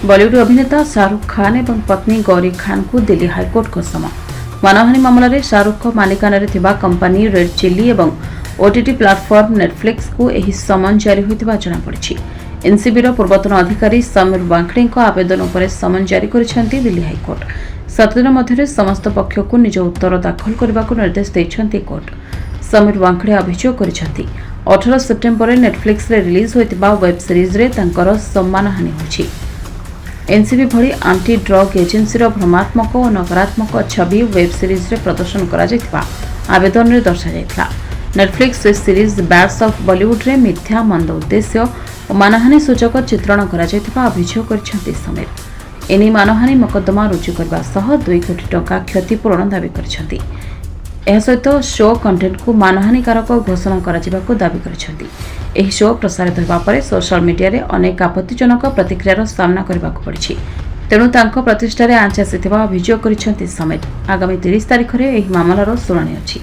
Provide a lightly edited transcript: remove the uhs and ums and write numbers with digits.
बॉलीवुड अभिनेता शाहरुख खान और पत्नी गौरी खान को दिल्ली हाईकोर्ट को सम मानहानि मामलें शाहरुख मालिकाना कंपानी रेड चिली और ओटीटी प्लाटफर्म नेटफ्लिक्स को यह समन जारी होता जमापड़ी। एनसीबी पूर्वतन अधिकारी समीर वांखड़े आवेदन पर समन जारी कर दिल्ली हाईकोर्ट 7 दिन मध्य समस्त पक्ष को निज उत्तर दाखल करने को निर्देश देते कोर्ट। समीर वांखड़े अभियोग कर 18 सेप्टेम्बर नेटफ्लिक्स रे रिलीज होता वेब सीरीज रे तांकर सम्मानहानि होछि। एनसीबी भली आंटी ड्रग एजेंसी भ्रमात्मक और नकारात्मक छवि वेब सीरीज रे प्रदर्शन करा जायतिबा आवेदन में दर्शा। Netflix series bads of Bollywood रे मिथ्या मंद उद्देश्य और मानहानि सूचक चित्रण करा जायतिबा अभियोग करछन्ती समीर। एनी मानहानि मकद्दमा रुजु करबा सह 2 कोटी टंका क्षतिपूरण दाबी करछन्ती। यह सहित शो कंटेंट को मानहानिकारक घोषणा करा दाबी करछन्ती। एही शो प्रसारित होगा पर सोशल मीडिया रे अनेक आपत्तिजनक प्रतिक्रियार सामना करने को पड़ी। तेणु तांको प्रतिष्ठारे आंच आसिथिबा अभियोग करछन्ती समेत। आगामी 30 तारिख रे एही मामलार शुणाणी अछि।